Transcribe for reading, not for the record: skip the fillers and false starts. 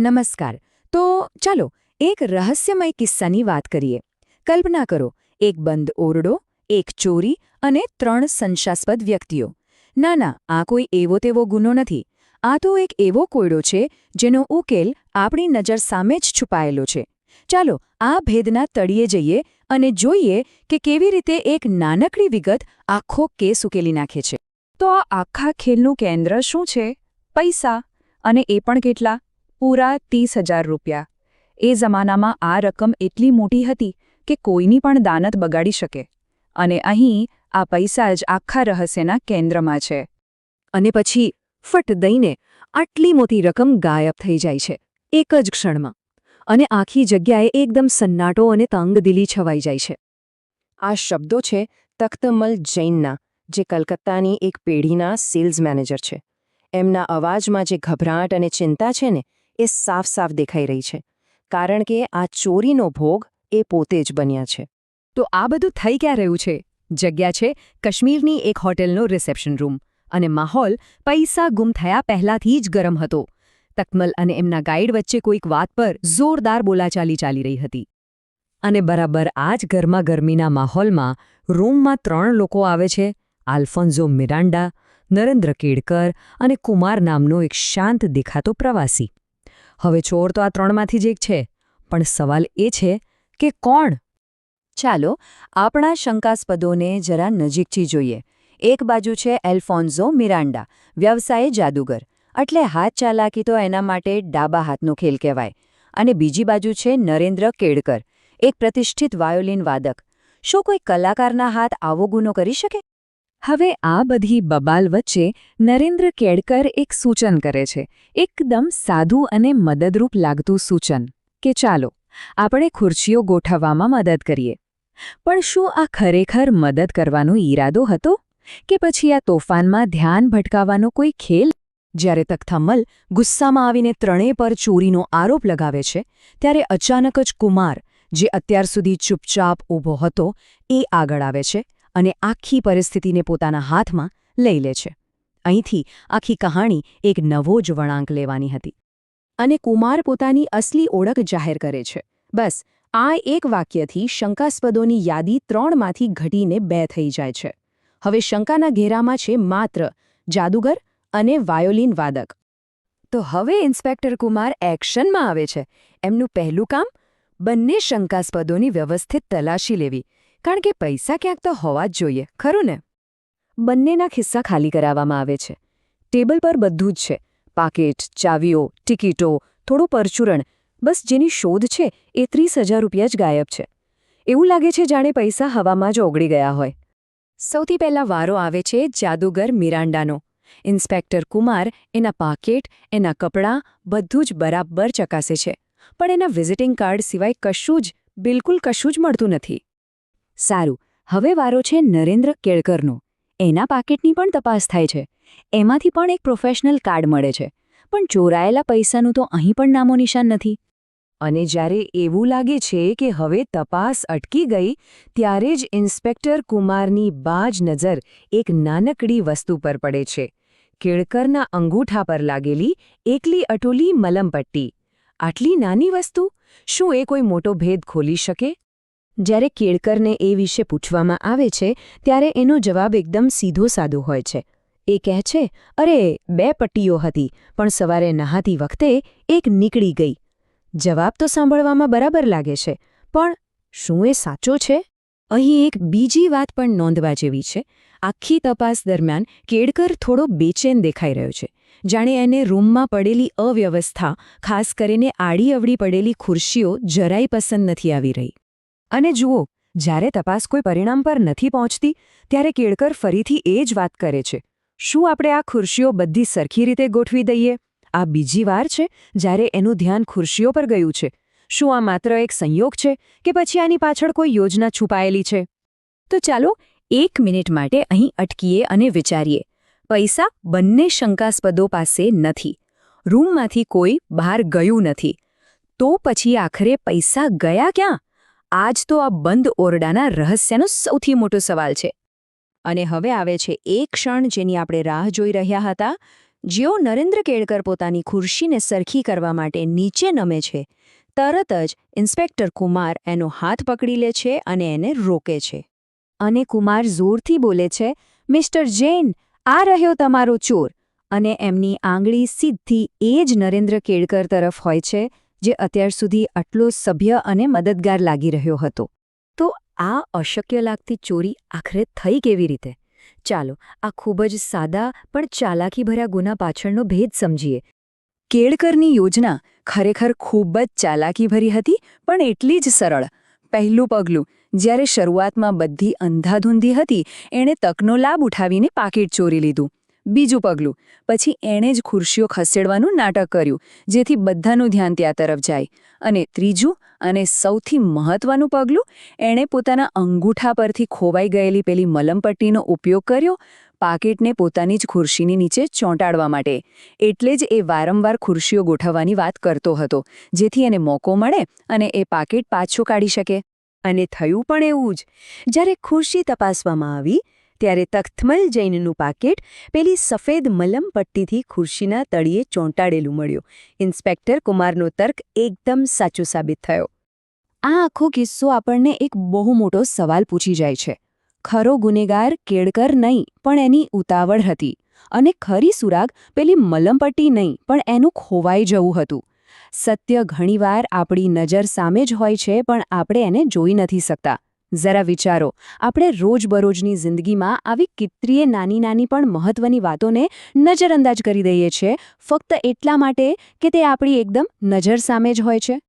નમસ્કાર. તો ચાલો એક રહસ્યમય કિસ્સાની વાત કરીએ. કલ્પના કરો, એક બંધ ઓરડો, એક ચોરી અને 3 સંશયાસ્પદ વ્યક્તિઓ. ના, આ કોઈ એવો તેવો ગુનો નથી. આ તો એક એવો કોયડો છે જેનો ઉકેલ આપણી નજર સામે જ છુપાયેલો છે. ચાલો આ ભેદના તળિયે જઈએ અને જોઈએ કે કેવી રીતે એક નાનકડી વિગત આખો કેસ ઉકેલી નાખે છે. તો આ આખા ખેલનું કેન્દ્ર શું છે? પૈસા. અને એ પણ કેટલા? પૂરા 30,000 રૂપિયા. એ જમાનામાં આ રકમ એટલી મોટી હતી કે કોઈની પણ દાનત બગાડી શકે. અને અહીં આ પૈસા જ આખા રહસ્યના કેન્દ્રમાં છે. અને પછી ફટ દઈને આટલી મોટી રકમ ગાયબ થઈ જાય છે એક જ ક્ષણમાં. અને આખી જગ્યાએ એકદમ સન્નાટો અને તંગદિલી છવાઈ જાય છે. આ શબ્દો છે તખ્તમલ જૈનના, જે કલકત્તાની એક પેઢીના સેલ્સ મેનેજર છે. એમના અવાજમાં જે ગભરાટ અને ચિંતા છે ને, એ સાફ સાફ દેખાઈ રહી છે. કારણ કે આ ચોરીનો ભોગ એ પોતે જ બન્યા છે. તો આ બધું થઈ ક્યાં રહ્યું છે? જગ્યા છે કાશ્મીરની એક હોટેલનો રિસેપ્શન રૂમ. અને માહોલ પૈસા ગુમ થયા પહેલાથી જ ગરમ હતો. તકમલ અને એમના ગાઈડ વચ્ચે કોઈક વાત પર જોરદાર બોલાચાલી ચાલી રહી હતી. અને બરાબર આ જ ગરમાગરમીના માહોલમાં રૂમમાં 3 લોકો આવે છે: આલ્ફોન્સો મિરાન્ડા, નરેન્દ્ર કેડકર અને કુમાર નામનો એક શાંત દેખાતો પ્રવાસી. હવે ચોર તો આ 3માંથી જ એક છે, પણ સવાલ એ છે કે કોણ? ચાલો આપણા શંકાસ્પદોને જરા નજીકથી જોઈએ. એક બાજુ છે એલ્ફોન્સો મિરાન્ડા, વ્યવસાયે જાદુગર. એટલે હાથ ચાલાકી તો એના માટે ડાબા હાથનો ખેલ કહેવાય. અને બીજી બાજુ છે નરેન્દ્ર કેડકર, એક પ્રતિષ્ઠિત વાયોલિન વાદક. શું કોઈ કલાકારના હાથ આવો ગુનો કરી શકે? હવે આ બધી બબાલ વચ્ચે નરેન્દ્ર કેડકર એક સૂચન કરે છે. એકદમ સાદું અને મદદરૂપ લાગતું સૂચન કે ચાલો આપણે ખુરશીઓ ગોઠવવામાં મદદ કરીએ. પણ શું આ ખરેખર મદદ કરવાનો ઈરાદો હતો? કે પછી આ તોફાનમાં ધ્યાન ભટકાવવાનો કોઈ ખેલ? જ્યારે તખ્તમલ ગુસ્સામાં આવીને 3 પર ચોરીનો આરોપ લગાવે છે, ત્યારે અચાનક જ કુમાર, જે અત્યાર સુધી ચૂપચાપ ઊભો હતો, એ આગળ આવે છે અને આખી પરિસ્થિતિને પોતાના હાથમાં લઈ લે છે. અહીંથી આખી કહાણી એક નવો જ વળાંક લેવાની હતી. અને કુમાર પોતાની અસલી ઓળખ જાહેર કરે છે. બસ આ એક વાક્યથી શંકાસ્પદોની યાદી 3માંથી ઘટીને 2 થઈ જાય છે. હવે શંકાના ઘેરામાં છે માત્ર જાદુગર અને વાયોલિન વાદક. તો હવે ઇન્સ્પેક્ટર કુમાર એક્શનમાં આવે છે. એમનું પહેલું કામ, બંને શંકાસ્પદોની વ્યવસ્થિત તલાશી લેવી. કારણ કે પૈસા ક્યાંક તો હોવા જ જોઈએ, ખરું ને? બંનેના ખિસ્સા ખાલી કરાવવામાં આવે છે. ટેબલ પર બધું જ છે: પાકીટ, ચાવીઓ, ટિકિટો, થોડું પરચુરણ. બસ જેની શોધ છે એ 30,000 રૂપિયા જ ગાયબ છે. એવું લાગે છે જાણે પૈસા હવામાં જ ઓગળી ગયા હોય. સૌથી પહેલા વારો આવે છે જાદુગર મિરાન્ડાનો. ઇન્સ્પેક્ટર કુમાર એના પાકીટ, એના કપડાં બધું જ બરાબર ચકાસે છે. પણ એના વિઝિટિંગ કાર્ડ સિવાય કશું જ, બિલકુલ કશું જ મળતું નથી. સારું, હવે વારો છે નરેન્દ્ર કેળકરનો. એના પાકીટની પણ તપાસ થાય છે. એમાંથી પણ એક પ્રોફેશનલ કાર્ડ મળે છે. પણ ચોરાયેલા પૈસાનું તો અહીં પણ નામો નિશાન નથી. અને જ્યારે એવું લાગે છે કે હવે તપાસ અટકી ગઈ, ત્યારે જ ઇન્સ્પેક્ટર કુમારની બાજ નજર એક નાનકડી વસ્તુ પર પડે છે: કેળકરના અંગૂઠા પર લાગેલી એકલી અટોલી મલમપટ્ટી. આટલી નાની વસ્તુ, શું એ કોઈ મોટો ભેદ ખોલી શકે? જ્યારે કેળકરને એ વિશે પૂછવામાં આવે છે, ત્યારે એનો જવાબ એકદમ સીધો સાદો હોય છે. એ કહે છે, અરે 2 પટ્ટીઓ હતી, પણ સવારે નહાતી વખતે એક નીકળી ગઈ. જવાબ તો સાંભળવામાં બરાબર લાગે છે, પણ શું એ સાચો છે? અહીં એક બીજી વાત પણ નોંધવા જેવી છે. આખી તપાસ દરમિયાન કેળકર થોડો બેચેન દેખાઈ રહ્યો છે. જાણે એને રૂમમાં પડેલી અવ્યવસ્થા, ખાસ કરીને આડીઅવળી પડેલી ખુરશીઓ જરાય પસંદ નથી આવી રહી. અને જુઓ, જ્યારે તપાસ કોઈ પરિણામ પર નથી પહોંચતી, ત્યારે કેળકર ફરીથી એ જ વાત કરે છે: શું આપણે આ ખુરશીઓ બધી સરખી રીતે ગોઠવી દઈએ? આ બીજી વાર છે જ્યારે એનું ધ્યાન ખુરશીઓ પર ગયું છે. શું આ માત્ર એક સંયોગ છે કે પછી આની પાછળ કોઈ યોજના છુપાયેલી છે? તો ચાલો 1 મિનિટ માટે અહીં અટકીએ અને વિચારીએ. પૈસા બંને શંકાસ્પદો પાસે નથી. રૂમમાંથી કોઈ બહાર ગયું નથી. તો પછી આખરે પૈસા ગયા ક્યાં? આજ તો આ બંધ ઓરડાના રહસ્યનો સૌથી મોટો સવાલ છે. અને હવે આવે છે એ ક્ષણ જેની આપણે રાહ જોઈ રહ્યા હતા, જેવો નરેન્દ્ર કેળકર પોતાની ખુરશીને સરખી કરવા માટે નીચે નમે છે તરત જ ઇન્સ્પેક્ટર કુમાર એનો હાથ પકડી લે છે અને એને રોકે છે. અને કુમાર જોરથી બોલે છે, મિસ્ટર જૈન, આ રહ્યો તમારો ચોર. અને એમની આંગળી સીધી એ જ નરેન્દ્ર કેળકર તરફ હોય છે જે અત્યાર સુધી આટલો સભ્ય અને મદદગાર લાગી રહ્યો હતો. તો આ અશક્ય લાગતી ચોરી આખરે થઈ કેવી રીતે? ચાલો આ ખૂબ જ સાદા પણ ચાલાકીભર્યા ગુના પાછળનો ભેદ સમજીએ. કેળકરની યોજના ખરેખર ખૂબ જ ચાલાકીભરી હતી, પણ એટલી જ સરળ. પહેલું પગલું, જ્યારે શરૂઆતમાં બધી અંધાધૂંધી હતી, એણે તકનો લાભ ઉઠાવીને પાકીટ ચોરી લીધું. બીજું પગલું, પછી એણે જ ખુરશીઓ ખસેડવાનું નાટક કર્યું, જેથી બધાનું ધ્યાન ત્યાં તરફ જાય. અને ત્રીજું અને સૌથી મહત્વનું પગલું, એણે પોતાના અંગૂઠા પરથી ખોવાઈ ગયેલી પેલી મલમપટ્ટીનો ઉપયોગ કર્યો પાકીટને પોતાની જ ખુરશીની નીચે ચોંટાડવા માટે. એટલે જ એ વારંવાર ખુરશીઓ ગોઠવવાની વાત કરતો હતો, જેથી એને મોકો મળે અને એ પાકીટ પાછું કાઢી શકે. અને થયું પણ એવું જ. જ્યારે ખુરશી તપાસવામાં આવી ત્યારે તખ્તમલ જૈનનું પાકીટ પેલી સફેદ મલમપટ્ટીથી ખુરશીના તળિયે ચોંટાડેલું મળ્યું. ઇન્સ્પેક્ટર કુમારનો તર્ક એકદમ સાચો સાબિત થયો. આ આખો કિસ્સો આપણને એક બહુ મોટો સવાલ પૂછી જાય છે. ખરો ગુનેગાર કેળકર નહીં, પણ એની ઉતાવળ હતી. અને ખરી સુરાગ પેલી મલમપટ્ટી નહીં, પણ એનું ખોવાઈ જવું હતું. સત્ય ઘણીવાર આપણી નજર સામે જ હોય છે, પણ આપણે એને જોઈ નથી શકતા. જરા વિચારો, આપણે રોજબરોજની જિંદગીમાં આવી કેટલીય નાની નાની પણ મહત્વની વાતોને નજરઅંદાજ કરી દઈએ છીએ, ફક્ત એટલા માટે કે તે આપણી એકદમ નજર સામે જ હોય છે.